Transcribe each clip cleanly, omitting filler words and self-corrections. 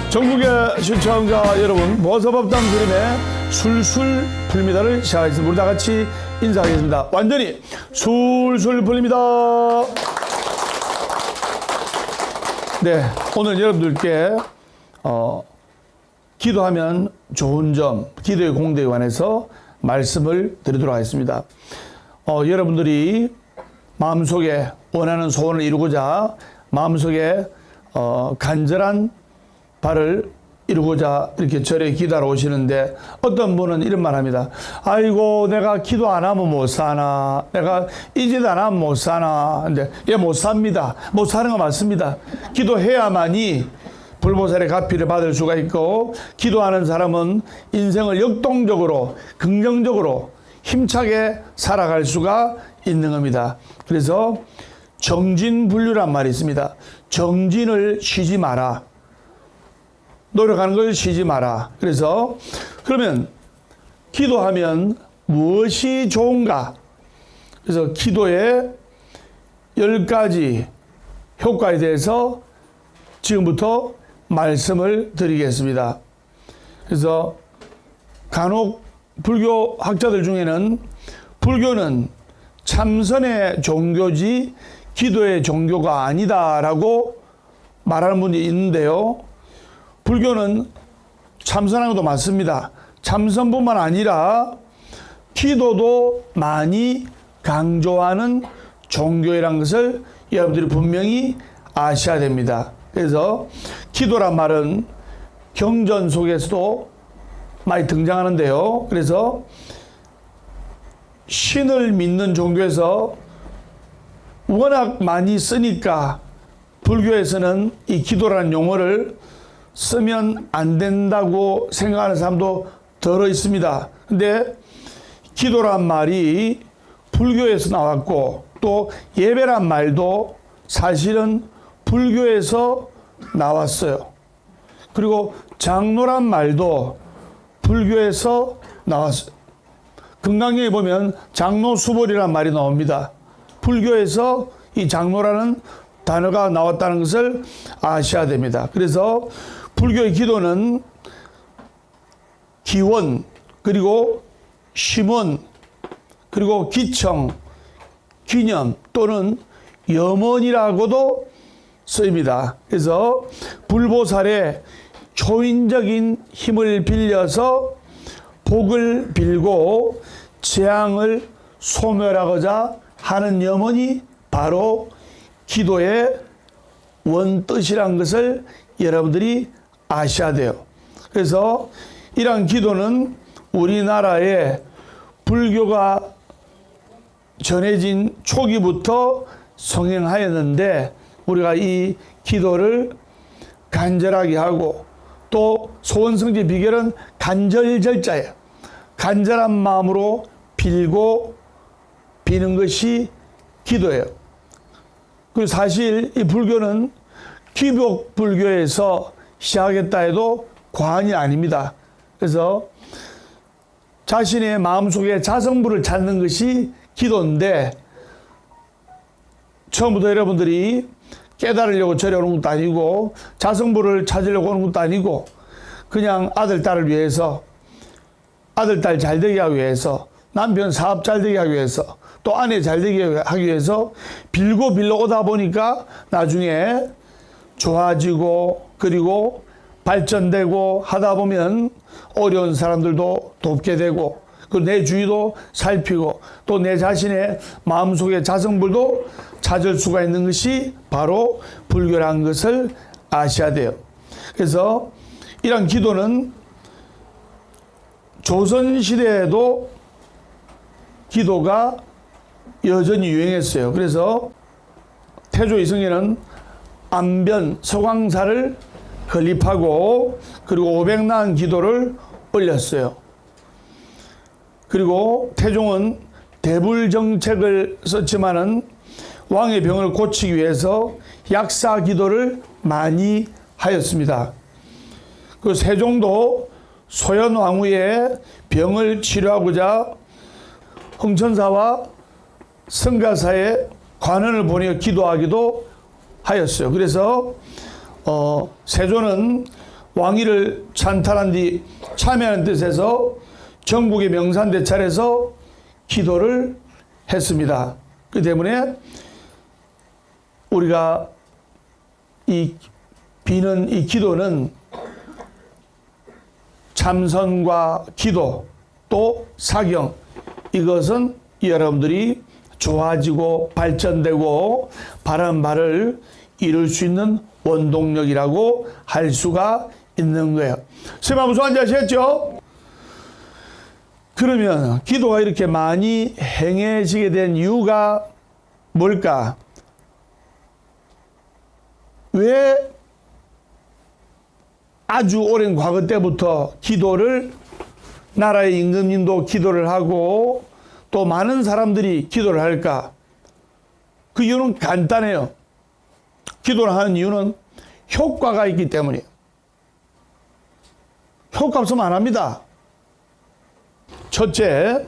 전국의 시청자 여러분, 보서법당 그림의 술술 풀립니다를 시작하겠습니다. 우리 다 같이 인사하겠습니다. 완전히 술술 풀립니다. 네, 오늘 여러분들께 기도하면 좋은 점, 기도의 공덕에 관해서 말씀을 드리도록 하겠습니다. 여러분들이 마음속에 원하는 소원을 이루고자 마음속에 간절한 바를 이루고자 이렇게 절에 기도하러 오시는데, 어떤 분은 이런 말 합니다. 아이고, 내가 기도 안 하면 못 사나, 내가 이 짓 안 하면 못 사나. 근데 못 삽니다. 못 사는 거 맞습니다. 기도해야만이 불보살의 가피를 받을 수가 있고, 기도하는 사람은 인생을 역동적으로 긍정적으로 힘차게 살아갈 수가 있는 겁니다. 그래서 정진불류란 말이 있습니다. 정진을 쉬지 마라. 노력하는 걸 쉬지 마라. 그래서 그러면 기도하면 무엇이 좋은가? 그래서 기도의 10가지 효과에 대해서 지금부터 말씀을 드리겠습니다. 그래서 간혹 불교 학자들 중에는 불교는 참선의 종교지 기도의 종교가 아니다라고 말하는 분이 있는데요. 불교는 참선하는 것도 맞습니다. 참선뿐만 아니라 기도도 많이 강조하는 종교라는 것을 여러분들이 분명히 아셔야 됩니다. 그래서 기도란 말은 경전 속에서도 많이 등장하는데요. 그래서 신을 믿는 종교에서 워낙 많이 쓰니까 불교에서는 이 기도라는 용어를 쓰면 안 된다고 생각하는 사람도 더러 있습니다. 근데 기도란 말이 불교에서 나왔고, 또 예배란 말도 사실은 불교에서 나왔어요. 그리고 장로란 말도 불교에서 나왔어요. 금강경에 보면 장로수벌이란 말이 나옵니다. 불교에서 이 장로라는 단어가 나왔다는 것을 아셔야 됩니다. 그래서 불교의 기도는 기원, 그리고 심원, 그리고 기청, 기념 또는 염원이라고도 쓰입니다. 그래서 불보살의 초인적인 힘을 빌려서 복을 빌고 재앙을 소멸하고자 하는 염원이 바로 기도의 원뜻이라는 것을 여러분들이 아셔야 돼요. 그래서 이러한 기도는 우리나라에 불교가 전해진 초기부터 성행하였는데, 우리가 이 기도를 간절하게 하고, 또 소원성지 비결은 간절절자예요. 간절한 마음으로 빌고 비는 것이 기도예요. 그리고 사실 이 불교는 귀족 불교에서 시작했다 해도 과언이 아닙니다. 그래서 자신의 마음속에 자성불을 찾는 것이 기도인데, 처음부터 여러분들이 깨달으려고 절에 오는 것도 아니고 자성불을 찾으려고 오는 것도 아니고, 그냥 아들, 딸을 위해서, 아들, 딸 잘 되게 하기 위해서, 남편 사업 잘 되게 하기 위해서, 또 아내 잘 되게 하기 위해서 빌고 오다 보니까 나중에 좋아지고, 그리고 발전되고 하다 보면 어려운 사람들도 돕게 되고, 그 내 주위도 살피고, 또 내 자신의 마음속에 자성불도 찾을 수가 있는 것이 바로 불교라는 것을 아셔야 돼요. 그래서 이런 기도는 조선시대에도 기도가 여전히 유행했어요. 그래서 태조 이성계는 안변 서광사를 건립하고, 그리고 500난 기도를 올렸어요. 그리고 태종은 대불정책을 썼지만은 왕의 병을 고치기 위해서 약사 기도를 많이 하였습니다. 그 세종도 소현 왕후의 병을 치료하고자 흥천사와 성가사에 관원을 보내어 기도하기도 하였어요. 그래서 세조는 왕위를 찬탈한 뒤 참여하는 뜻에서 전국의 명산대찰에서 기도를 했습니다. 그 때문에 우리가 이 비는 이 기도는 참선과 기도 또 사경, 이것은 여러분들이 좋아지고 발전되고 바른 바를 이룰 수 있는 원동력이라고 할 수가 있는 거예요. 선생님 한번 손 앉으시겠죠? 그러면 기도가 이렇게 많이 행해지게 된 이유가 뭘까? 왜 아주 오랜 과거 때부터 기도를, 나라의 임금님도 기도를 하고 또 많은 사람들이 기도를 할까? 그 이유는 간단해요. 기도를 하는 이유는 효과가 있기 때문이에요. 효과 없으면 안 합니다. 첫째,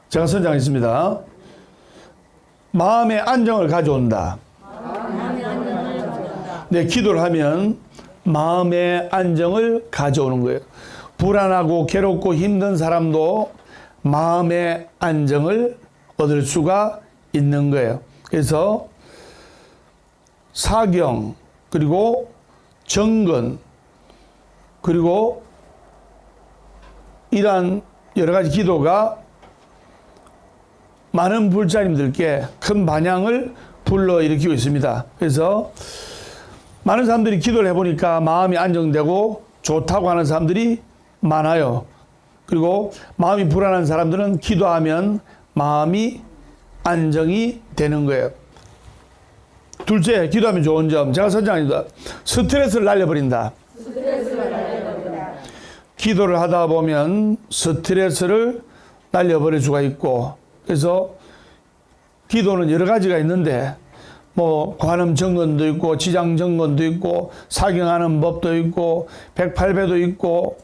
제가 선정했습니다. 마음의 안정을 가져온다. 네, 기도를 하면 마음의 안정을 가져오는 거예요. 불안하고 괴롭고 힘든 사람도 마음의 안정을 얻을 수가 있는 거예요. 그래서 사경, 그리고 정근, 그리고 이러한 여러 가지 기도가 많은 불자님들께 큰 반향을 불러일으키고 있습니다. 그래서 많은 사람들이 기도를 해보니까 마음이 안정되고 좋다고 하는 사람들이 많아요. 그리고 마음이 불안한 사람들은 기도하면 마음이 안정이 되는 거예요. 둘째, 기도하면 좋은 점, 제가 선정합니다. 스트레스를 날려버린다. 기도를 하다 보면 스트레스를 날려버릴 수가 있고, 그래서 기도는 여러 가지가 있는데 뭐 관음 정건도 있고 지장 정건도 있고 사경하는 법도 있고 108배도 있고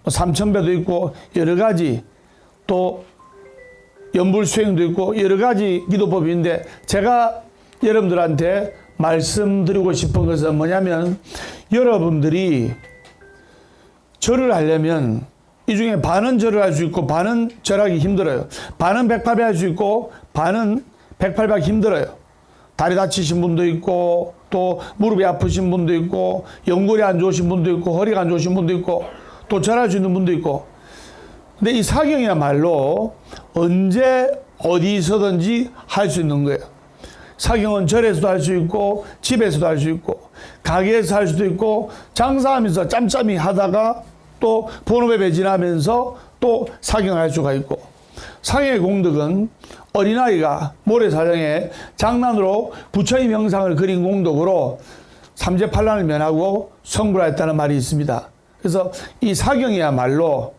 3000배도 있고 여러 가지, 또 연불수행도 있고 여러 가지 기도법인데, 제가 여러분들한테 말씀드리고 싶은 것은 뭐냐면, 여러분들이 절을 하려면 이 중에 반은 절을 할 수 있고 반은 절하기 힘들어요. 반은 108배 할 수 있고 반은 108배 하기 힘들어요. 다리 다치신 분도 있고 또 무릎이 아프신 분도 있고 연골이 안 좋으신 분도 있고 허리가 안 좋으신 분도 있고 또 절할 수 있는 분도 있고. 근데 이 사경이야말로 언제 어디서든지 할 수 있는 거예요. 사경은 절에서도 할 수 있고 집에서도 할 수 있고 가게에서 할 수도 있고 장사하면서 짬짬이 하다가 또 본업에 배진하면서 또 사경할 수가 있고, 사경의 공덕은 어린아이가 모래사장에 장난으로 부처의 명상을 그린 공덕으로 삼재팔란을 면하고 성불하였다는 말이 있습니다. 그래서 이 사경이야말로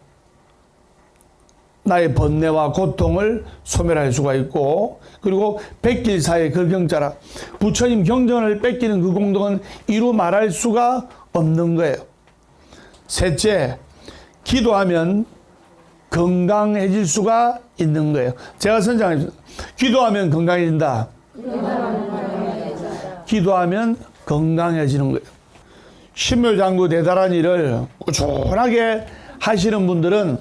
나의 번뇌와 고통을 소멸할 수가 있고, 그리고 백길사의 그 경자라, 부처님 경전을 뺏기는 그 공덕은 이루 말할 수가 없는 거예요. 셋째, 기도하면 건강해질 수가 있는 거예요. 제가 선정했습니다. 기도하면 건강해진다. 기도하면 건강해지는 거예요. 신묘장구 대단한 일을 꾸준하게 하시는 분들은,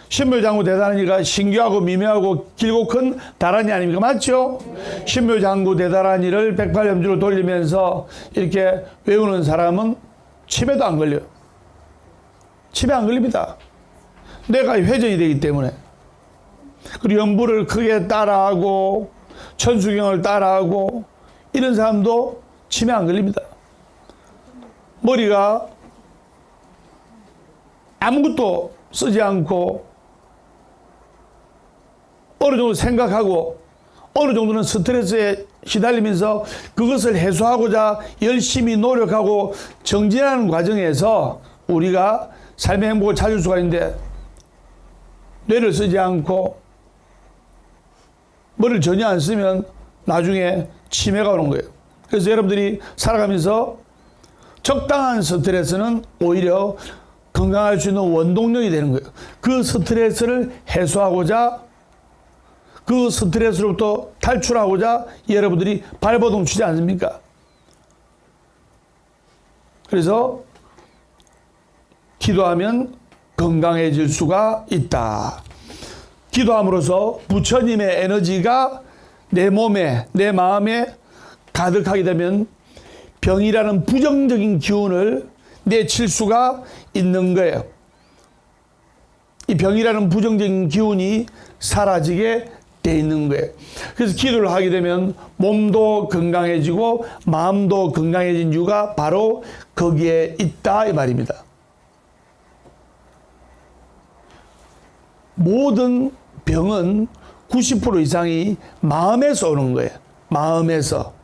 신묘장구 대단한 일가 신기하고 미묘하고 길고 큰 다란이 아닙니까? 맞죠? 신묘장구 대단한 일을 108염주로 돌리면서 이렇게 외우는 사람은 치매도 안 걸려요. 치매 안 걸립니다. 뇌가 회전이 되기 때문에. 그리고 연부를 크게 따라하고 천수경을 따라하고 이런 사람도 치매 안 걸립니다. 머리가 아무것도 쓰지 않고 어느 정도 생각하고 어느 정도는 스트레스에 시달리면서 그것을 해소하고자 열심히 노력하고 정진하는 과정에서 우리가 삶의 행복을 찾을 수가 있는데, 뇌를 쓰지 않고 머리를 전혀 안 쓰면 나중에 치매가 오는 거예요. 그래서 여러분들이 살아가면서 적당한 스트레스는 오히려 건강할 수 있는 원동력이 되는 거예요. 그 스트레스를 해소하고자, 그 스트레스로부터 탈출하고자 여러분들이 발버둥 치지 않습니까? 그래서 기도하면 건강해질 수가 있다. 기도함으로써 부처님의 에너지가 내 몸에, 내 마음에 가득하게 되면 병이라는 부정적인 기운을 내칠 수가 있는 거예요. 이 병이라는 부정적인 기운이 사라지게 돼 있는 거예요. 그래서 기도를 하게 되면 몸도 건강해지고 마음도 건강해진 이유가 바로 거기에 있다 이 말입니다. 모든 병은 90% 이상이 마음에서 오는 거예요. 마음에서.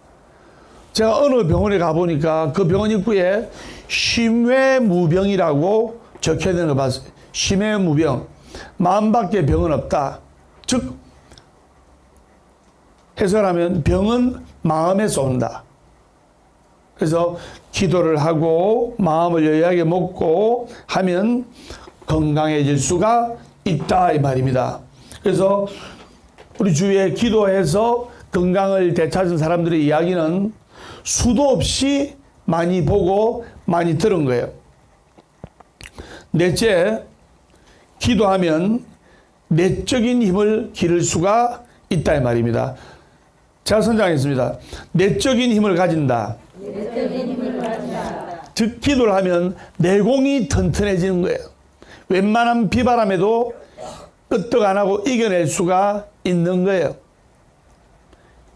제가 어느 병원에 가보니까 그 병원 입구에 심외무병이라고 적혀 있는 걸 봤어요. 심외무병. 마음밖에 병은 없다. 즉 해설하면 병은 마음에서 온다. 그래서 기도를 하고 마음을 여유하게 먹고 하면 건강해질 수가 있다 이 말입니다. 그래서 우리 주위에 기도해서 건강을 되찾은 사람들의 이야기는 수도 없이 많이 보고 많이 들은 거예요. 넷째, 기도하면 내적인 힘을 기를 수가 있다 이 말입니다. 제가 선정하겠습니다. 내적인 힘을 가진다. 즉 기도를 하면 내공이 튼튼해지는 거예요. 웬만한 비바람에도 끄떡 안 하고 이겨낼 수가 있는 거예요.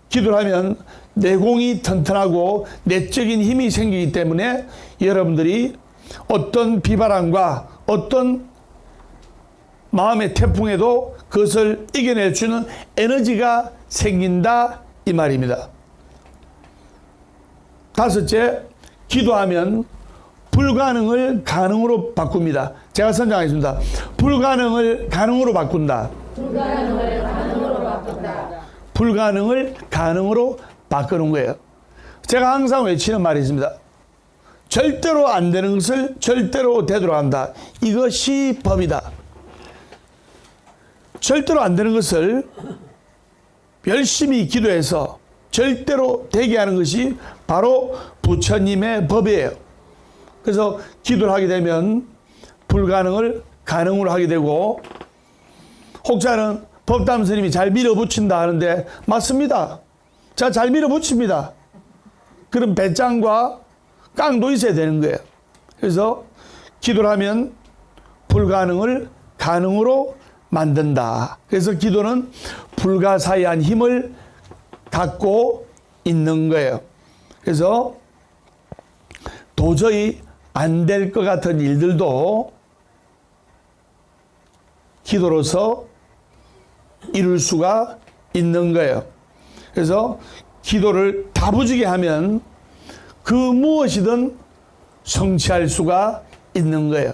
기도를 하면 내공이 튼튼하고 내적인 힘이 생기기 때문에 여러분들이 어떤 비바람과 어떤 마음의 태풍에도 그것을 이겨낼 수 있는 에너지가 생긴다 이 말입니다. 다섯째, 기도하면 불가능을 가능으로 바꿉니다. 제가 선정하겠습니다. 불가능을 가능으로 바꾼다. 불가능을 가능으로 바꾼다. 불가능을 가능으로 바꾸는 거예요. 제가 항상 외치는 말이 있습니다. 절대로 안 되는 것을 절대로 되도록 한다. 이것이 법이다. 절대로 안 되는 것을 열심히 기도해서 절대로 되게 하는 것이 바로 부처님의 법이에요. 그래서 기도를 하게 되면 불가능을 가능으로 하게 되고, 혹자는 법담 스님이 잘 밀어붙인다 하는데 맞습니다. 제가 잘 밀어붙입니다. 그런 배짱과 깡도 있어야 되는 거예요. 그래서 기도를 하면 불가능을 가능으로 만든다. 그래서 기도는 불가사의한 힘을 갖고 있는 거예요. 그래서 도저히 안 될 것 같은 일들도 기도로서 이룰 수가 있는 거예요. 그래서 기도를 다부지게 하면 그 무엇이든 성취할 수가 있는 거예요.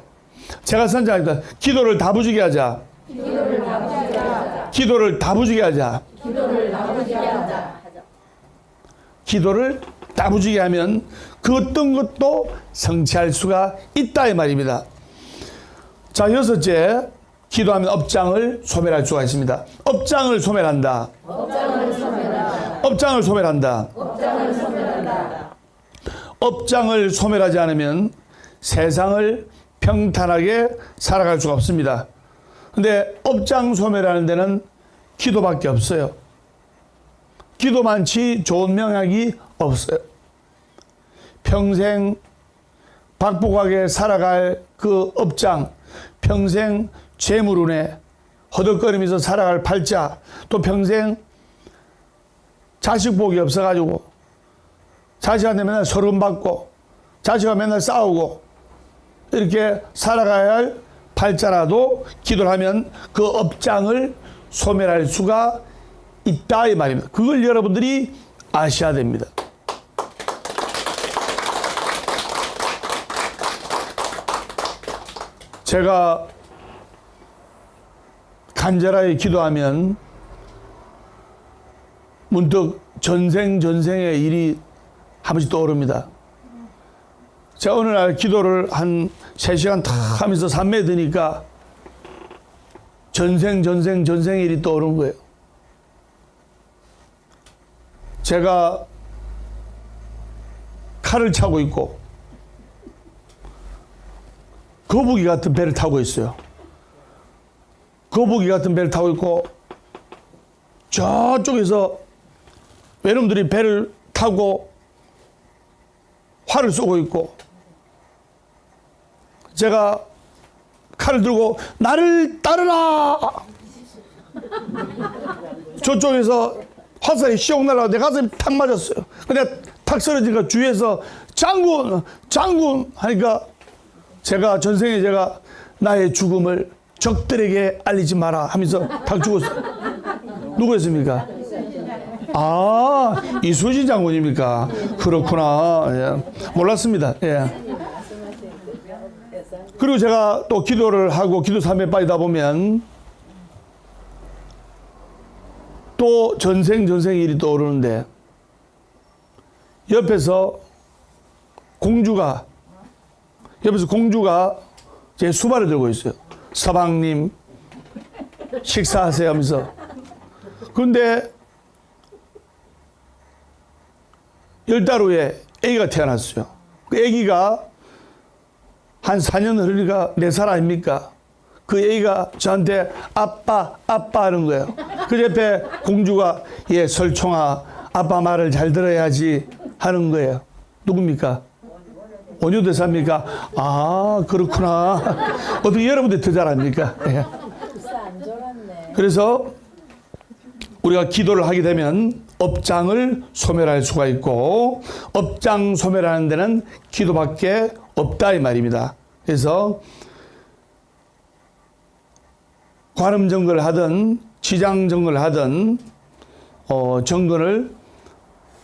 제가 선정합니다. 기도를 다부지게 하자. 기도를 다부지게 하자. 기도를 다부지게 하자. 기도를 다부지게 하자. 기도를 다부지게 하면 그 어떤 것도 성취할 수가 있다 이 말입니다. 자, 여섯째, 기도하면 업장을 소멸할 수가 있습니다. 업장을 소멸한다. 업장을 소멸한다. 업장을 소멸한다. 업장을 소멸한다. 업장을 소멸하지 않으면 세상을 평탄하게 살아갈 수가 없습니다. 근데 업장 소멸하는 데는 기도밖에 없어요. 기도만치 좋은 명약이 없어요. 평생 박복하게 살아갈 그 업장, 평생 재물운에 허덕거리면서 살아갈 팔자, 또 평생 자식 복이 없어가지고 자식한테 맨날 서름받고 자식과 맨날 싸우고 이렇게 살아가야 할 팔자라도 기도를 하면 그 업장을 소멸할 수가 있다 이 말입니다. 그걸 여러분들이 아셔야 됩니다. 제가 간절하게 기도하면 문득 전생의 일이 한 번씩 떠오릅니다. 제가 어느 날 기도를 한 3시간 다 하면서 삼매 드니까 전생의 일이 떠오르는 거예요. 제가 칼을 차고 있고 거북이 같은 배를 타고 있어요. 거북이 같은 배를 타고 있고 저쪽에서 외놈들이 배를 타고 활을 쏘고 있고 제가 칼을 들고 나를 따르라! 저쪽에서 화살이 씩 날아가 내 가슴에 탁 맞았어요. 근데 탁 쓰러지니까 주위에서 장군! 장군! 하니까 제가 전생에 제가 나의 죽음을 적들에게 알리지 마라 하면서 탁 죽었어요. 누구였습니까? 아, 이수진 장군입니까? 그렇구나. 예. 몰랐습니다. 예. 그리고 제가 또 기도를 하고 기도 삶에 빠지다 보면 또 전생 일이 떠오르는데 옆에서 공주가 제 수발을 들고 있어요. 서방님 식사하세요 하면서. 그런데 10달 후에 아기가 태어났어요. 그 아기가 한 4년 흐르니까 4살 아닙니까? 그 아기가 저한테 아빠 하는 거예요. 그 옆에 공주가 예 설총아 아빠 말을 잘 들어야지 하는 거예요. 누굽니까? 원효대사입니까? 아 그렇구나. 어떻게 여러분들 더 잘합니까? 예. 그래서 우리가 기도를 하게 되면 업장을 소멸할 수가 있고 업장 소멸하는 데는 기도밖에 없다 이 말입니다. 그래서 관음 정거를 하든 지장 정거를 하든 정거를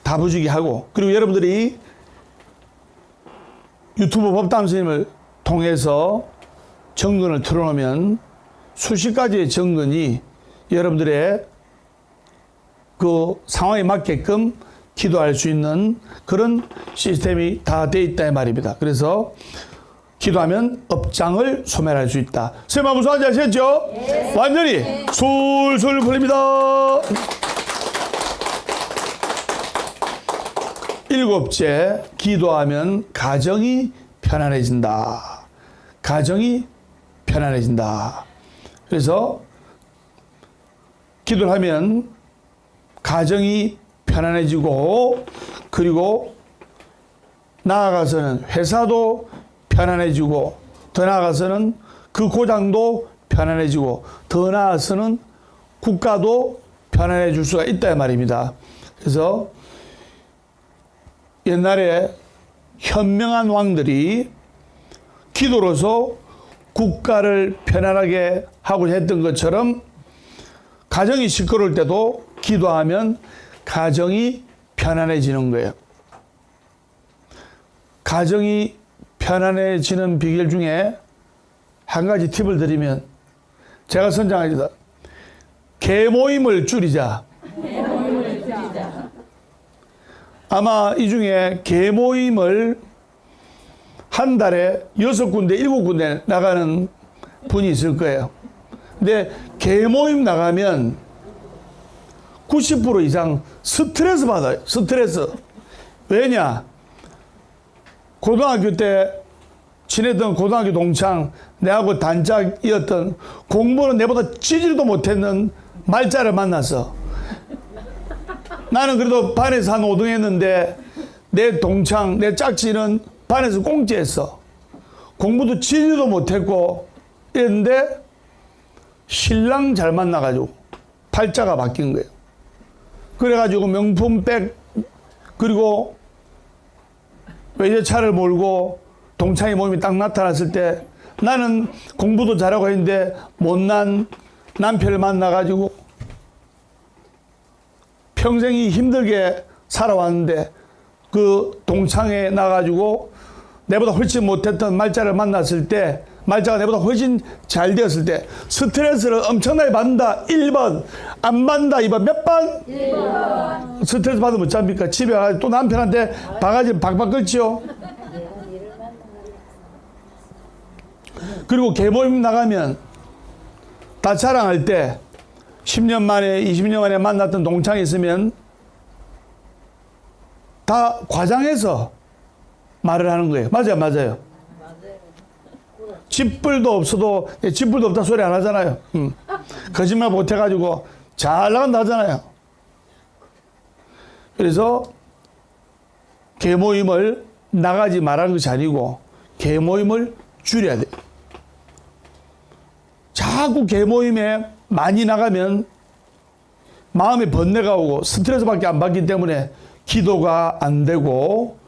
다부지게 하고 그리고 여러분들이 유튜브 법담 스님을 통해서 정근을 틀어놓으면 수십 가지의 정근이 여러분들의 그 상황에 맞게끔 기도할 수 있는 그런 시스템이 다 돼 있다 이 말입니다. 그래서 기도하면 업장을 소멸할 수 있다. 선생님 무슨 말인지 아시겠죠? 네. 완전히 술술 풀립니다. 일곱째, 기도하면 가정이 편안해진다. 가정이 편안해진다. 그래서 기도를 하면 가정이 편안해지고 그리고 나아가서는 회사도 편안해지고 더 나아가서는 그 고장도 편안해지고 더 나아가서는 국가도 편안해질 수가 있다 말입니다. 그래서 옛날에 현명한 왕들이 기도로서 국가를 편안하게 하고 했던 것처럼 가정이 시끄러울 때도 기도하면 가정이 편안해지는 거예요. 가정이 편안해지는 비결 중에 한 가지 팁을 드리면 제가 선장하기다. 개모임을 줄이자. 아마 이 중에 개모임을 한 달에 6군데, 7군데 나가는 분이 있을 거예요. 근데 개모임 나가면 90% 이상 스트레스 받아요. 스트레스. 왜냐? 고등학교 때 지냈던 고등학교 동창, 내하고 단짝이었던 공부는 내보다 찌질도 못했는 말자를 만나서 나는 그래도 반에서 한 5등 했는데 내 동창, 내 짝지는 반에서 꽁지했어. 공부도 찌질도 못했고 이랬는데 신랑 잘 만나가지고 팔자가 바뀐 거예요. 그래가지고 명품백 그리고 외제차를 몰고 동창의 몸이 딱 나타났을 때 나는 공부도 잘하고 있는데 못난 남편을 만나가지고 평생이 힘들게 살아왔는데 그 동창회 나가지고 내보다 훨씬 못했던 말자를 만났을 때 말자가 내보다 훨씬 잘 되었을 때 스트레스를 엄청나게 받는다. 1번. 안 받는다. 2번. 몇 번? 1번. 스트레스 받으면 어쩝니까? 집에 가서 또 남편한테 바가지 박박 긁지요. 그리고 개모임 나가면 다 자랑할 때 10년 만에 20년 만에 만났던 동창이 있으면 다 과장해서 말을 하는 거예요. 맞아요. 집불도 없어도 집불도 없다 소리 안 하잖아요. 거짓말 못 해가지고 잘 나간다 하잖아요. 그래서 개모임을 나가지 말라는 것이 아니고 개모임을 줄여야 돼요. 자꾸 개모임에 많이 나가면 마음에 번뇌가 오고 스트레스밖에 안 받기 때문에 기도가 안 되고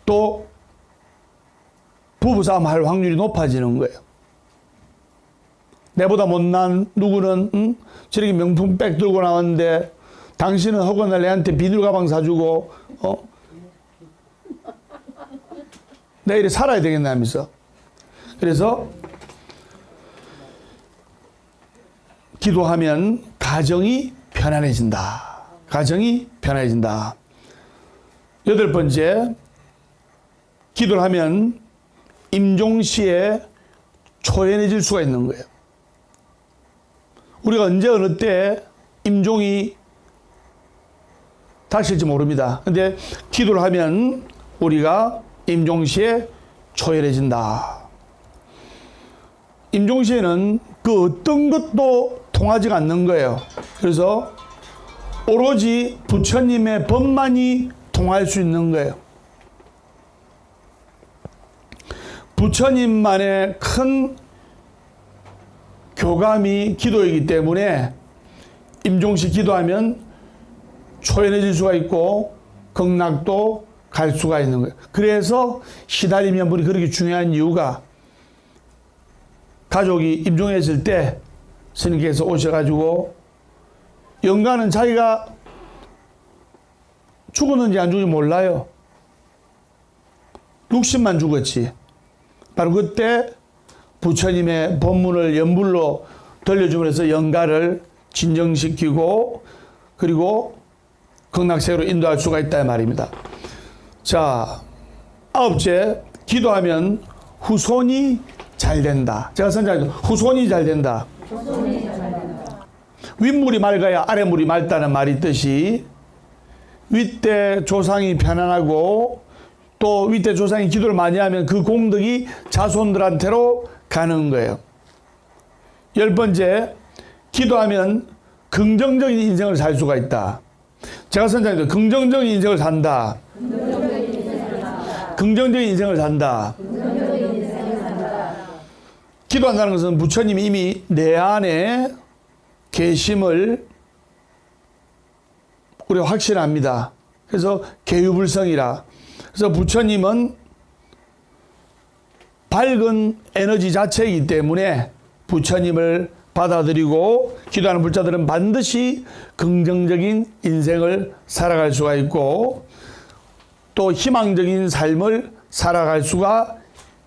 또 부부싸움 할 확률이 높아지는 거예요. 내보다 못난 누구는 저렇게 명품백 들고 나왔는데 당신은 허구한 날 내한테 비닐 가방 사주고 내일에 살아야 되겠나 하면서. 그래서 기도하면 가정이 편안해진다. 가정이 편안해진다. 8번째, 기도를 하면 임종시에 초연해질 수가 있는 거예요. 우리가 언제 어느 때 임종이 닥칠지 모릅니다. 근데 기도를 하면 우리가 임종시에 초연해진다. 임종시에는 그 어떤 것도 통하지가 않는 거예요. 그래서 오로지 부처님의 법만이 통할 수 있는 거예요. 부처님만의 큰 교감이 기도이기 때문에 임종시 기도하면 초연해질 수가 있고 극락도 갈 수가 있는 거예요. 그래서 시다리 면분이 그렇게 중요한 이유가 가족이 임종했을 때 스님께서 오셔가지고 영가는 자기가 죽었는지 안 죽었는지 몰라요. 육신만 죽었지. 바로 그때 부처님의 법문을 연불로 들려주면서 영가를 진정시키고 그리고 극락세계로 인도할 수가 있다 말입니다. 자, 9째, 기도하면 후손이 잘 된다. 제가 선장님, 후손이 잘 된다. 윗물이 맑아야 아랫물이 맑다는 말이 있듯이 윗대 조상이 편안하고 또 윗대 조상이 기도를 많이 하면 그 공덕이 자손들한테로 가는 거예요. 10번째, 기도하면 긍정적인 인생을 살 수가 있다. 제가 선장님, 긍정적인 인생을 산다. 긍정적인 인생을 산다. 기도한다는 것은 부처님이 이미 내 안에 계심을 우리가 확신합니다. 그래서 계유불성이라. 그래서 부처님은 밝은 에너지 자체이기 때문에 부처님을 받아들이고 기도하는 불자들은 반드시 긍정적인 인생을 살아갈 수가 있고 또 희망적인 삶을 살아갈 수가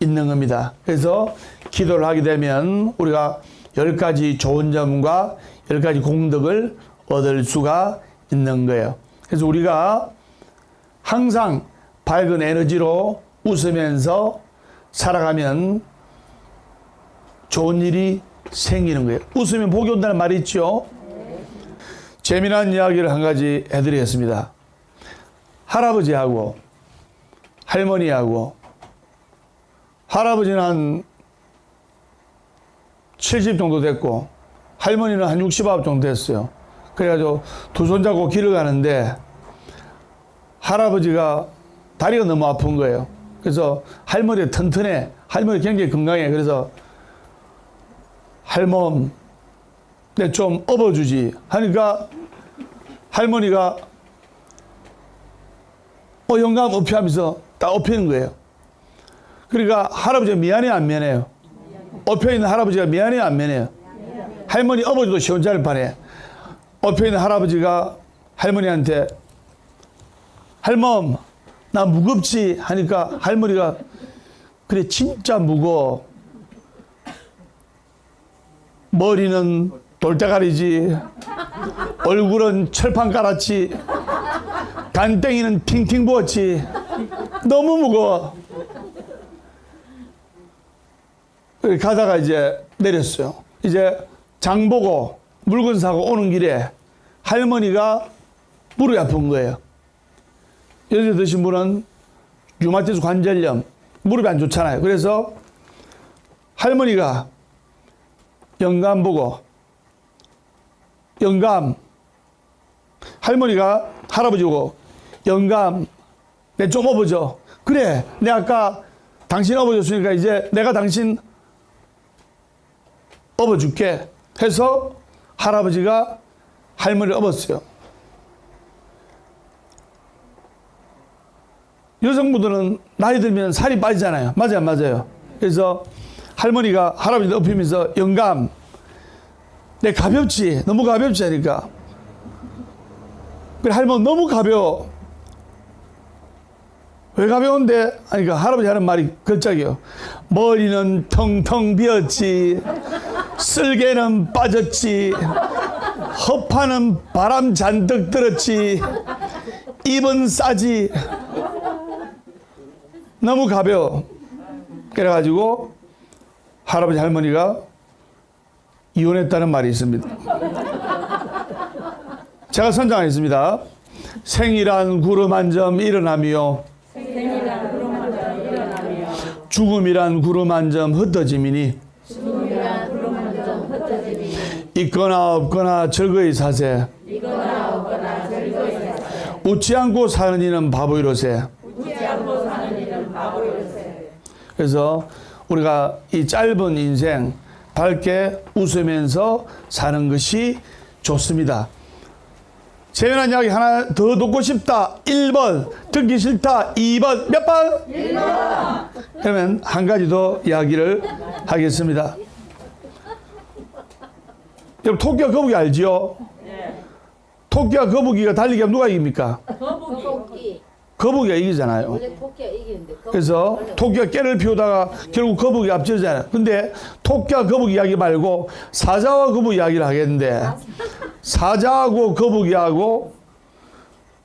있는 겁니다. 그래서 기도를 하게 되면 우리가 10가지 좋은 점과 10가지 공덕을 얻을 수가 있는 거예요. 그래서 우리가 항상 밝은 에너지로 웃으면서 살아가면 좋은 일이 생기는 거예요. 웃으면 복이 온다는 말이 있죠. 재미난 이야기를 한 가지 해드리겠습니다. 할아버지하고 할머니하고 할아버지는 한 70 정도 됐고 할머니는 한 60업 정도 됐어요. 그래가지고 두 손잡고 길을 가는데 할아버지가 다리가 너무 아픈 거예요. 그래서 할머니가 튼튼해. 할머니 굉장히 건강해. 그래서 할멈, 내 좀 업어주지 하니까 할머니가 영감 업혀 하면서 딱 업히는 거예요. 그러니까 할아버지가 미안해 안 미안해요? 업혀있는 할아버지가 미안해 안 미안해요? 할머니 업어줘도 시원찮을 판에 업혀있는 할아버지가 할머니한테 할멈 나 무겁지 하니까 할머니가 그래 진짜 무거워. 머리는 돌대가리지 얼굴은 철판 깔았지 간땡이는 팅팅 부었지 너무 무거워. 가다가 이제 내렸어요. 이제 장 보고 물건 사고 오는 길에 할머니가 무릎이 아픈 거예요. 연세 드신 분은 류마티스 관절염 무릎이 안 좋잖아요. 그래서 할머니가 영감 보고, 영감, 할머니가 할아버지 보고, 영감, 내 좀 업어줘. 그래, 내 아까 당신 업어줬으니까 이제 내가 당신 업어줄게 해서 할아버지가 할머니를 업었어요. 여성분들은 나이 들면 살이 빠지잖아요. 맞아요, 맞아요. 그래서 할머니가 할아버지를 업히면서 영감, 내 가볍지, 너무 가볍지 하니까. 그래, 할머니 너무 가벼워. 왜 가벼운데? 하니까 할아버지 하는 말이 걸작이요. 머리는 텅텅 비었지, 쓸개는 빠졌지, 허파는 바람 잔뜩 들었지, 입은 싸지. 너무 가벼워. 그래가지고 할아버지 할머니가 이혼했다는 말이 있습니다. 제가 선정하겠습니다. 생이란 구름 한 점 일어나며 죽음이란 구름 한 점 흩어짐이니 있거나 없거나 즐거이 사세. 웃지 않고 사는 이는 바보이로세. 그래서 우리가 이 짧은 인생 밝게 웃으면서 사는 것이 좋습니다. 재미난 이야기 하나 더 듣고 싶다. 1번. 듣기 싫다. 2번. 몇 번? 1번. 그러면 한 가지 더 이야기를 하겠습니다. 여러분, 토끼와 거북이 알지요? 네. 토끼와 거북이가 달리기 하면 누가 이깁니까? 거북이. 거북이가 이기잖아요. 원래 토끼가 이기는데. 그래서 토끼가 깨를 피우다가 결국 거북이가 앞지잖아요. 근데 토끼와 거북이 이야기 말고 사자와 거북이 이야기를 하겠는데, 사자하고 거북이하고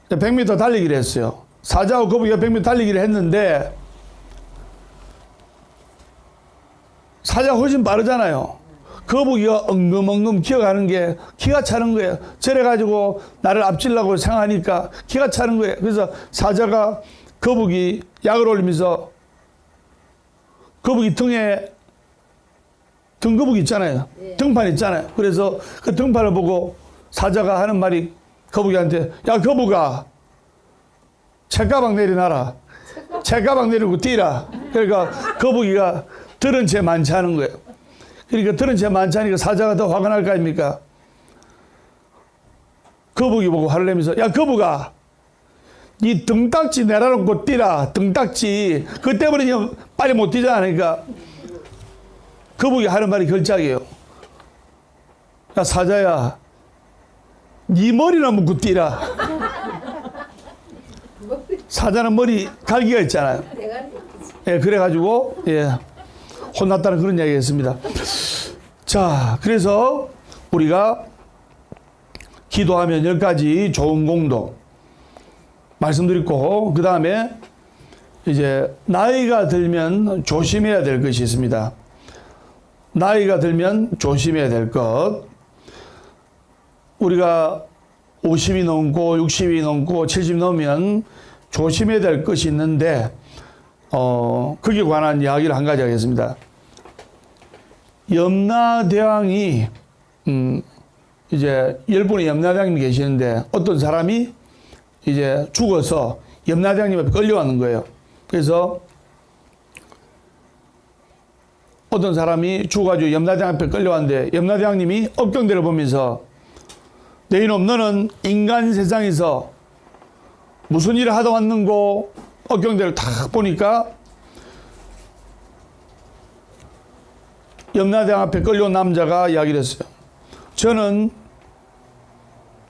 100m 달리기를 했어요. 사자하고 거북이가 100m 달리기를 했는데, 사자가 훨씬 빠르잖아요. 거북이가 엉금엉금 기어가는 게 기가 차는 거예요. 저래가지고 나를 앞질라고 생각하니까 기가 차는 거예요. 그래서 사자가 거북이 약을 올리면서 거북이 등에 등거북이 있잖아요. 네. 등판 있잖아요. 그래서 그 등판을 보고 사자가 하는 말이 거북이한테, 야 거북아, 책가방 내려놔라. 책가방 내리고 뛰라. 그러니까 거북이가 들은 채 만취하는 거예요. 그러니까 들은 채 만취하니까 사자가 더 화가 날 거 아닙니까? 거북이 보고 화를 내면서, 야 거북아, 니 등딱지 내려놓고 뛰라. 등딱지. 그 때문에 지금 빨리 못 뛰잖아. 그러니까 거북이 하는 말이 걸작이에요. 야 사자야, 니 머리나 묶고 뛰라. 사자는 머리 갈기가 있잖아요. 예, 그래가지고 혼났다는 그런 이야기였습니다. 자, 그래서 우리가 기도하면 10가지 좋은 공도 말씀드렸고, 그 다음에 이제 나이가 들면 조심해야 될 것이 있습니다. 나이가 들면 조심해야 될 것. 우리가 50이 넘고 60이 넘고 70이 넘으면 조심해야 될 것이 있는데, 거기에 관한 이야기를 한 가지 하겠습니다. 염라대왕이 이제 10분의 염라대왕님이 계시는데, 어떤 사람이 이제 죽어서 염라대왕님 앞에 끌려왔는 거예요. 그래서 어떤 사람이 죽어가지고 염라대왕 앞에 끌려왔는데, 염라대왕님이 억경대를 보면서, 내 이놈 너는 인간 세상에서 무슨 일을 하다 왔는고, 억경대를 탁 보니까 염라대왕 앞에 끌려온 남자가 이야기를 했어요. 저는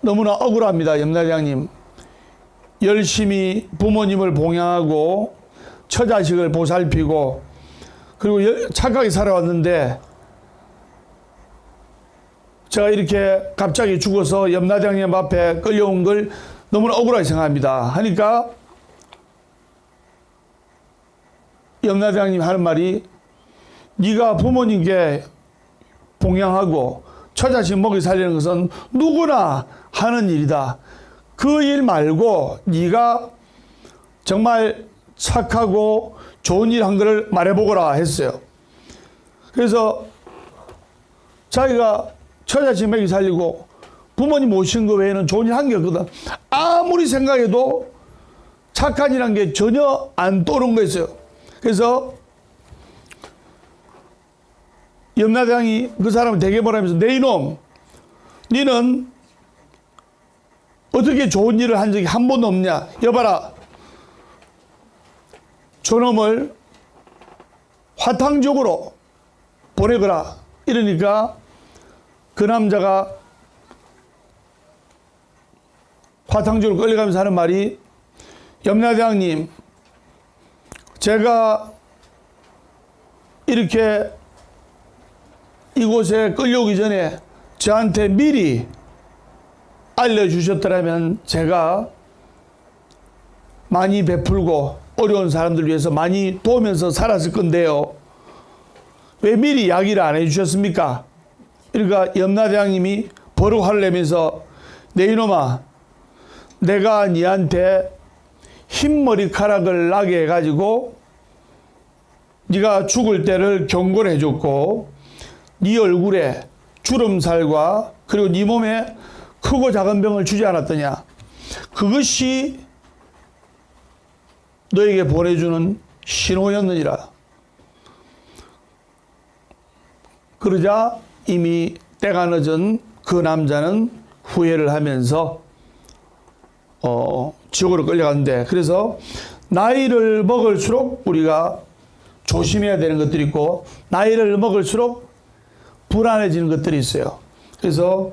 너무나 억울합니다. 염라대왕님, 열심히 부모님을 봉양하고 처자식을 보살피고 그리고 착하게 살아왔는데, 제가 이렇게 갑자기 죽어서 염라대왕님 앞에 끌려온 걸 너무나 억울하게 생각합니다. 하니까 염라대왕님 하는 말이, 네가 부모님께 봉양하고 처자식 먹이 살리는 것은 누구나 하는 일이다. 그 일 말고 네가 정말 착하고 좋은 일 한 거를 말해보거라 했어요. 그래서 자기가 처자식 먹이 살리고 부모님 모신 거 외에는 좋은 일 한 게 없거든. 아무리 생각해도 착한 일한 게 전혀 안 떠오른 거였어요. 그래서 염라대왕이 그 사람을 되게 뭐라면서, 내 이놈, 니는 어떻게 좋은 일을 한 적이 한 번도 없냐? 여봐라, 저놈을 화탕족으로 보내거라. 이러니까 그 남자가 화탕족으로 끌려가면서 하는 말이, 염라대왕님, 제가 이렇게 이곳에 끌려오기 전에 저한테 미리 알려주셨더라면 제가 많이 베풀고 어려운 사람들 위해서 많이 도우면서 살았을 건데요. 왜 미리 이야기를 안 해주셨습니까? 그러니까 염라대왕님이 버럭 화를 내면서, 내 이놈아, 내가 니한테 흰머리카락을 나게 해가지고 네가 죽을 때를 경고를 해줬고, 네 얼굴에 주름살과 그리고 네 몸에 크고 작은 병을 주지 않았더냐? 그것이 너에게 보내주는 신호였느니라. 그러자 이미 때가 늦은 그 남자는 후회를 하면서 지옥으로 끌려갔는데, 그래서 나이를 먹을수록 우리가 조심해야 되는 것들이 있고, 나이를 먹을수록 불안해지는 것들이 있어요. 그래서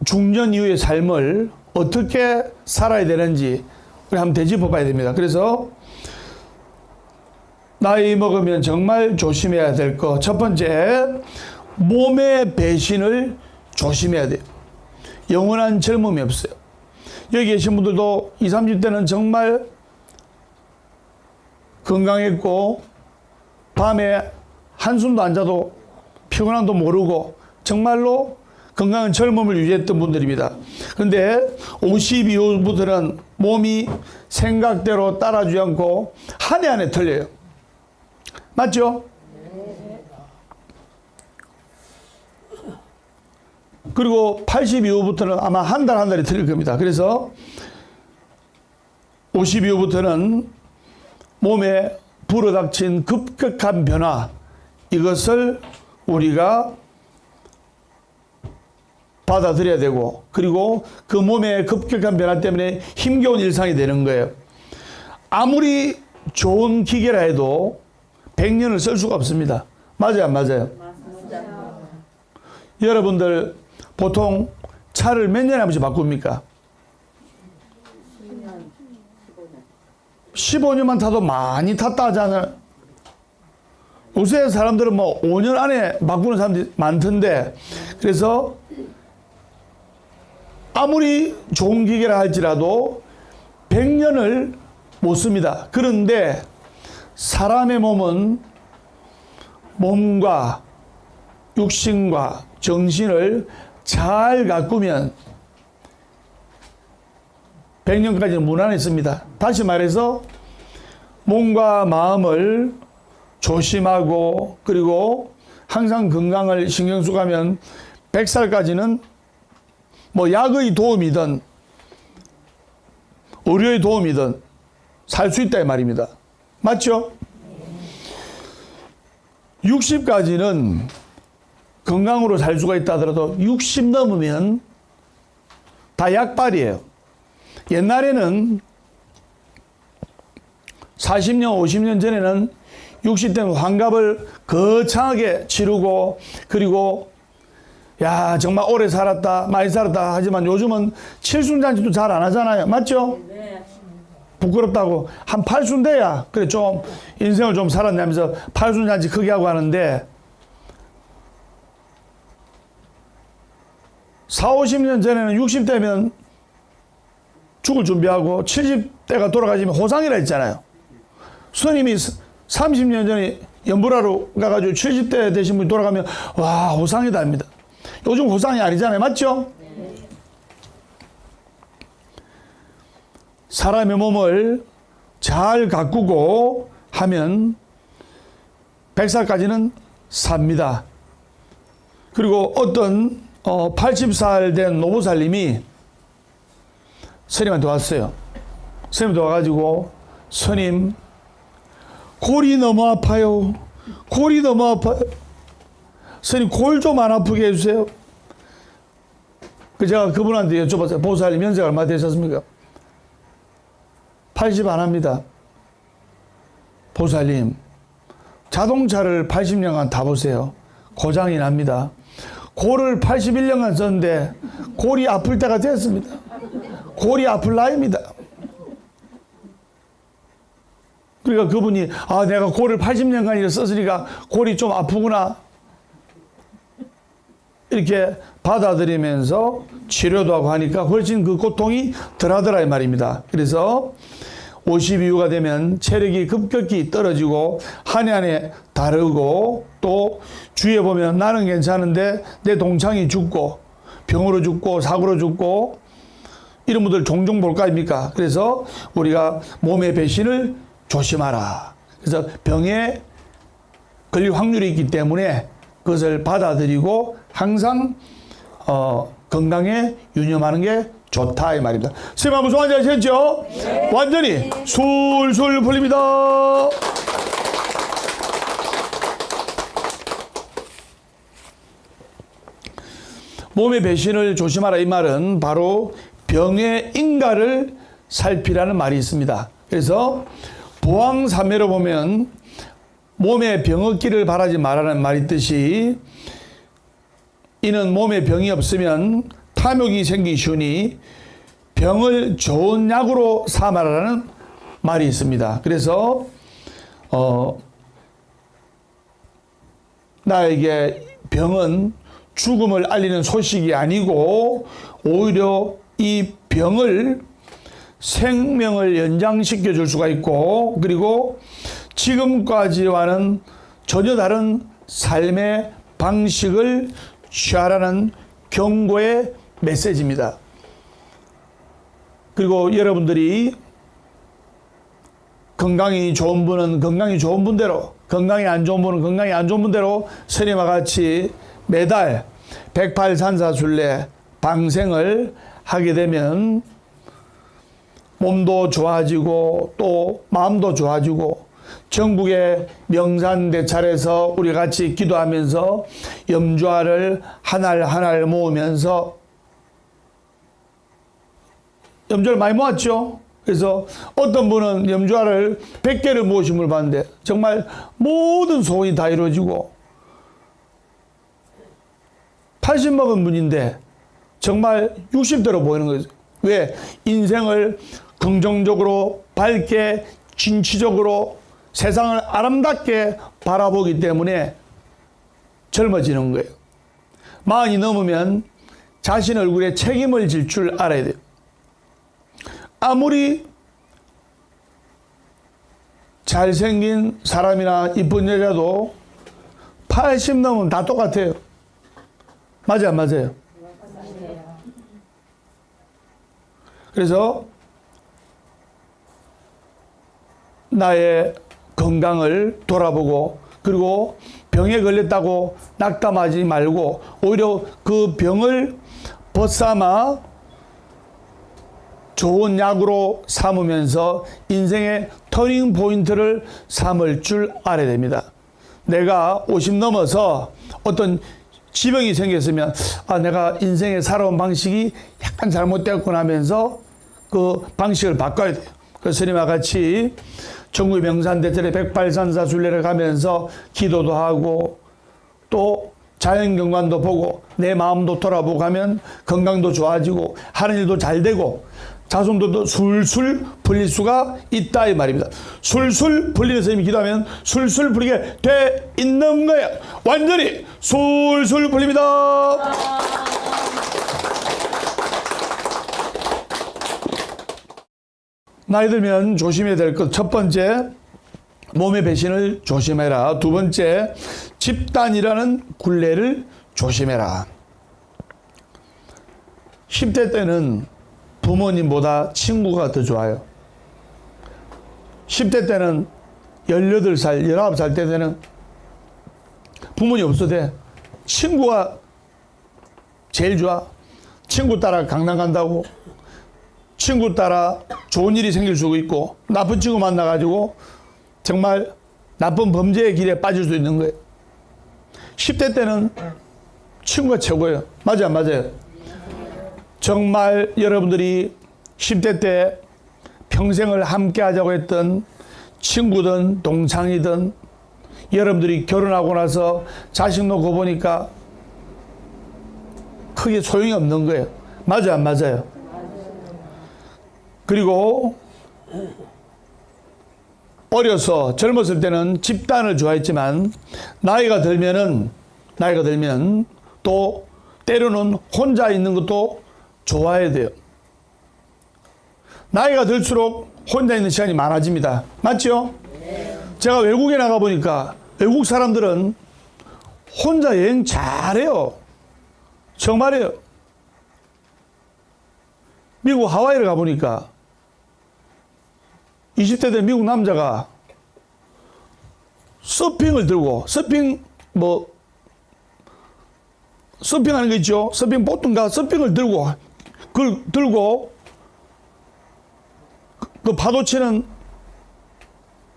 중년 이후의 삶을 어떻게 살아야 되는지 우리 한번 되짚어 봐야 됩니다. 그래서 나이 먹으면 정말 조심해야 될 거, 첫 번째, 몸의 배신을 조심해야 돼요. 영원한 젊음이 없어요. 여기 계신 분들도 20, 30대는 정말 건강했고 밤에 한숨도 안 자도 피곤함도 모르고 정말로 건강한 젊음을 유지했던 분들입니다. 그런데 50 이후부터는 몸이 생각대로 따라주지 않고 한 해 한 해 틀려요. 맞죠? 그리고 80 이후부터는 아마 한 달 한 달이 틀릴 겁니다. 그래서 50 이후부터는 몸에 불어닥친 급격한 변화, 이것을 우리가 받아들여야 되고, 그리고 그 몸의 급격한 변화 때문에 힘겨운 일상이 되는 거예요. 아무리 좋은 기계라 해도 100년을 쓸 수가 없습니다. 맞아요, 안 맞아요? 맞습니다. 여러분들 보통 차를 몇 년에 한 번씩 바꿉니까? 15년만 타도 많이 탔다 하잖아요. 요새 사람들은 뭐 5년 안에 바꾸는 사람들이 많던데, 그래서 아무리 좋은 기계라 할지라도 100년을 못 씁니다. 그런데 사람의 몸은 몸과 육신과 정신을 잘 가꾸면 100년까지는 무난했습니다. 다시 말해서 몸과 마음을 조심하고, 그리고 항상 건강을 신경 쓰고 하면 100살까지는 뭐 약의 도움이든 의료의 도움이든 살 수 있다 이 말입니다. 맞죠? 60까지는 건강으로 살 수가 있다 하더라도 60 넘으면 다 약발이에요. 옛날에는 40년, 50년 전에는 60대는 환갑을 거창하게 치르고, 그리고 야 정말 오래 살았다, 많이 살았다 하지만 요즘은 칠순잔치도 잘 안 하잖아요. 맞죠? 네. 부끄럽다고 한 8순 돼야 그래 좀 인생을 좀 살았네 하면서 8순잔치 크게 하고 하는데, 4, 50년 전에는 60대면 죽을 준비하고 70대가 돌아가시면 호상이라 했잖아요. 스님이 30년 전에 연불하러 가가지고 70대 되신 분이 돌아가면 와 호상이다 합니다. 요즘 호상이 아니잖아요. 맞죠? 네. 사람의 몸을 잘 가꾸고 하면 100살까지는 삽니다. 그리고 어떤 80살 된 노부살님이 스님한테 왔어요. 스님한테 와가지고 스님 골이 너무 아파요. 골이 너무 아파요. 스님 골 좀 안 아프게 해주세요. 제가 그분한테 여쭤봤어요. 보살님 연세가 얼마 되셨습니까? 80 안 합니다. 보살님 자동차를 80년간 타보세요. 고장이 납니다. 골을 81년간 썼는데 골이 아플 때가 됐습니다. 골이 아플 나이입니다. 그러니까 그분이 내가 골을 80년간 썼으니까 골이 좀 아프구나 이렇게 받아들이면서 치료도 하고 하니까 훨씬 그 고통이 덜하더라 이 말입니다. 그래서 50 이후가 되면 체력이 급격히 떨어지고 한 해 한 해 다르고 또 주위에 보면 나는 괜찮은데 내 동창이 죽고 병으로 죽고 사고로 죽고 이런 분들 종종 볼 거 아닙니까? 그래서 우리가 몸의 배신을 조심하라. 그래서 병에 걸릴 확률이 있기 때문에 그것을 받아들이고 항상 건강에 유념하는 게 좋다 이 말입니다. 선생님 한번 손 앉아 주셨죠? 네. 완전히 술술 풀립니다. 몸의 배신을 조심하라 이 말은 바로 병의 인가를 살피라는 말이 있습니다. 그래서 보왕삼매로 보면 몸에 병 없기를 바라지 말라는 말이 있듯이 이는 몸에 병이 없으면 탐욕이 생기시오니 병을 좋은 약으로 삼아라는 말이 있습니다. 그래서 나에게 병은 죽음을 알리는 소식이 아니고 오히려 이 병을 생명을 연장시켜 줄 수가 있고 그리고 지금까지와는 전혀 다른 삶의 방식을 취하라는 경고의 메시지입니다. 그리고 여러분들이 건강이 좋은 분은 건강이 좋은 분대로 건강이 안 좋은 분은 건강이 안 좋은 분대로 스님과 같이 매달 108산사순례 방생을 하게 되면 몸도 좋아지고 또 마음도 좋아지고 전국의 명산대찰에서 우리 같이 기도하면서 염주알을 한 알 한 알 모으면서 염주알 많이 모았죠. 그래서 어떤 분은 염주알을 100개를 모으신 분을 봤는데 정말 모든 소원이 다 이루어지고 80 먹은 분인데 정말 60대로 보이는 거죠. 왜? 인생을 긍정적으로 밝게 진취적으로 세상을 아름답게 바라보기 때문에 젊어지는 거예요. 40이 넘으면 자신 얼굴에 책임을 질 줄 알아야 돼요. 아무리 잘생긴 사람이나 이쁜 여자도 80 넘으면 다 똑같아요. 맞아요, 안 맞아요? 그래서 나의 건강을 돌아보고 그리고 병에 걸렸다고 낙담하지 말고 오히려 그 병을 벗삼아 좋은 약으로 삼으면서 인생의 터닝 포인트를 삼을 줄 알아야 됩니다. 내가 50 넘어서 어떤 지병이 생겼으면 내가 인생에 살아온 방식이 약간 잘못되었구나 하면서 그 방식을 바꿔야 돼요. 그래서 스님과 같이 전국 명산대찰의 108산사순례를 가면서 기도도 하고 또 자연경관도 보고 내 마음도 돌아보고 하면 건강도 좋아지고 하는 일도 잘 되고 자손들도 술술 풀릴 수가 있다 이 말입니다. 술술 풀리는 스님이 기도하면 술술 풀리게 돼 있는 거예요. 완전히 술술 풀립니다. 나이 들면 조심해야 될 것 첫 번째 몸의 배신을 조심해라. 두 번째 집단이라는 굴레를 조심해라. 10대 때는 부모님보다 친구가 더 좋아요. 10대 때는 18살, 19살 때는 부모님 없어도 돼. 친구가 제일 좋아. 친구 따라 강남 간다고. 친구 따라 좋은 일이 생길 수도 있고, 나쁜 친구 만나가지고 정말 나쁜 범죄의 길에 빠질 수도 있는 거예요. 10대 때는 친구가 최고예요. 맞아요, 안 맞아요? 정말 여러분들이 10대 때 평생을 함께 하자고 했던 친구든 동창이든 여러분들이 결혼하고 나서 자식 놓고 보니까 크게 소용이 없는 거예요. 맞아요, 안 맞아요? 그리고 어려서 젊었을 때는 집단을 좋아했지만 나이가 들면 또 때로는 혼자 있는 것도 좋아해야 돼요. 나이가 들수록 혼자 있는 시간이 많아집니다. 맞죠? 제가 외국에 나가 보니까 외국 사람들은 혼자 여행 잘해요. 정말이에요. 미국 하와이를 가보니까 20대 된 미국 남자가 서핑을 들고, 서핑하는 거 있죠? 서핑 보트인가? 서핑을 들고, 그걸 들고, 그 파도 치는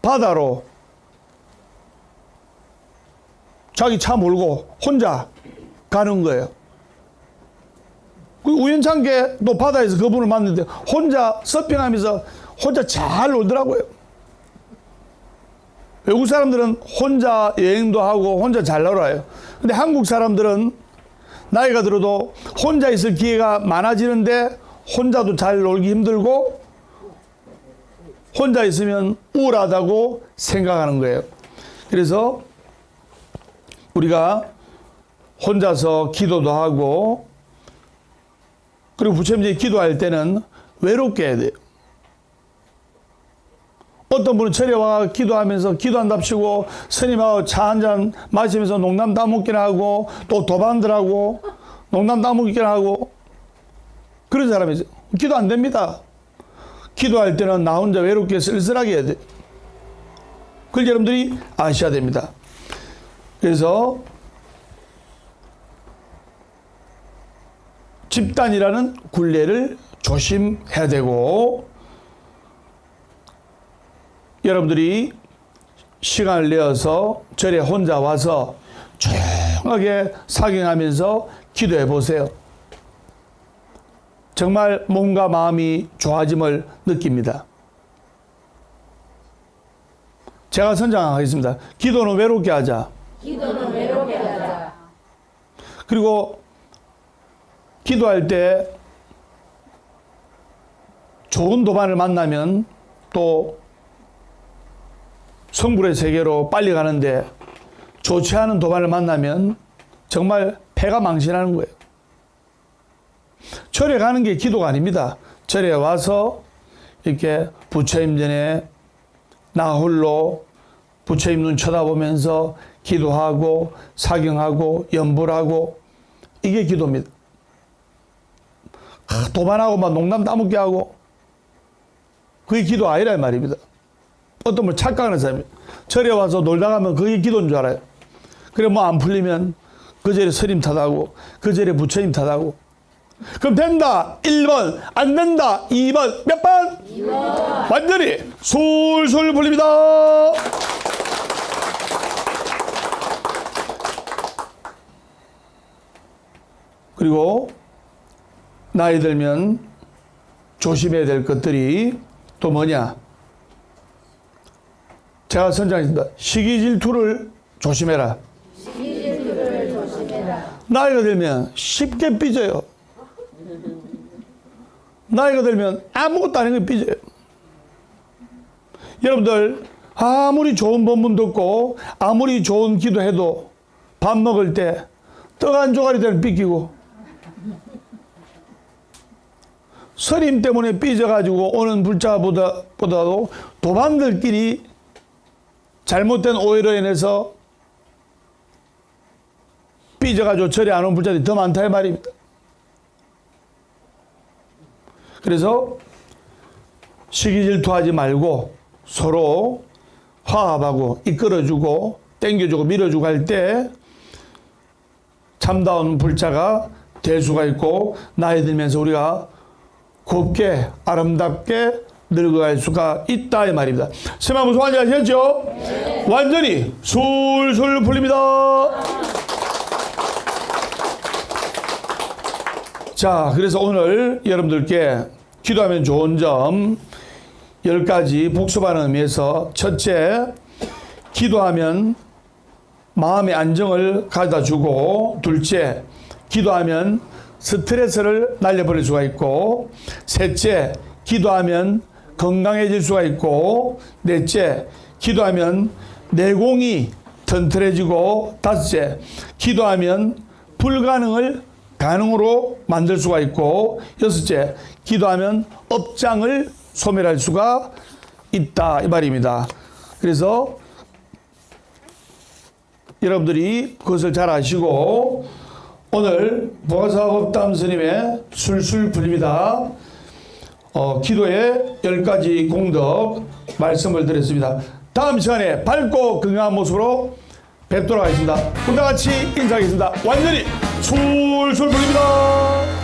바다로 자기 차 몰고 혼자 가는 거예요. 그 우연찮게 또 바다에서 그분을 만났는데 혼자 서핑하면서 혼자 잘 놀더라고요. 외국 사람들은 혼자 여행도 하고 혼자 잘 놀아요. 근데 한국 사람들은 나이가 들어도 혼자 있을 기회가 많아지는데 혼자도 잘 놀기 힘들고 혼자 있으면 우울하다고 생각하는 거예요. 그래서 우리가 혼자서 기도도 하고 그리고 부처님께 기도할 때는 외롭게 해야 돼요. 어떤 분은 절에 와 기도하면서 기도한답시고 스님하고 차 한잔 마시면서 농담 따먹기나 하고 또 도반들하고 농담 따먹기나 하고 그런 사람이죠. 기도 안 됩니다. 기도할 때는 나 혼자 외롭게 쓸쓸하게 해야 돼요. 그걸 여러분들이 아셔야 됩니다. 그래서 집단이라는 굴레를 조심해야 되고 여러분들이 시간을 내어서 절에 혼자 와서 조용하게 사경하면서 기도해 보세요. 정말 몸과 마음이 좋아짐을 느낍니다. 제가 선장하겠습니다. 기도는 외롭게 하자. 기도는 외롭게 하자. 그리고 기도할 때 좋은 도반을 만나면 또 성불의 세계로 빨리 가는데 좋지 않은 도반을 만나면 정말 패가 망신하는 거예요. 절에 가는 게 기도가 아닙니다. 절에 와서 이렇게 부처님 전에 나 홀로 부처님 눈 쳐다보면서 기도하고 사경하고 염불하고 이게 기도입니다. 도반하고 막 농담 따먹게 하고 그게 기도 아니라 말입니다. 어떤 분 착각하는 사람이 절에 와서 놀다 가면 그게 기도인 줄 알아요. 그래 뭐 안 풀리면 그 절에 스님 탓하고 그 절에 부처님 탓하고 그럼 된다 1번 안 된다 2번 몇 번? 2번 완전히 술술 풀립니다. 그리고 나이 들면 조심해야 될 것들이 또 뭐냐? 제가 선장했습니다. 시기 질투를 조심해라. 시기 질투를 조심해라. 나이가 들면 쉽게 삐져요. 나이가 들면 아무것도 아닌 게 삐져요. 여러분들 아무리 좋은 본문 듣고 아무리 좋은 기도해도 밥 먹을 때 떡 한 조각이 되면 삐끼고 스님 때문에 삐져가지고 오는 불자보다도 도반들끼리 잘못된 오해로 인해서 삐져가지고 절에 안 온 불자들이 더 많다 이 말입니다. 그래서 시기질투하지 말고 서로 화합하고 이끌어주고 땡겨주고 밀어주고 할 때 참다운 불자가 될 수가 있고 나이 들면서 우리가 곱게 아름답게 늙어갈 수가 있다 이 말입니다. 세마 무슨 말인지 아시겠죠? 네. 완전히 술술 풀립니다. 자, 그래서 오늘 여러분들께 기도하면 좋은 점 10가지 복습하는 의미에서 첫째, 기도하면 마음의 안정을 가져다 주고, 둘째, 기도하면 스트레스를 날려버릴 수가 있고, 셋째, 기도하면 건강해질 수가 있고, 넷째, 기도하면 내공이 튼튼해지고, 다섯째, 기도하면 불가능을 가능으로 만들 수가 있고, 여섯째, 기도하면 업장을 소멸할 수가 있다 이 말입니다. 그래서 여러분들이 그것을 잘 아시고 오늘 보아사업담 스님의 술술 풀립니다. 기도의 10가지 공덕 말씀을 드렸습니다. 다음 시간에 밝고 건강한 모습으로 뵙도록 하겠습니다. 우리 다 같이 인사하겠습니다. 완전히 술술 풀립니다.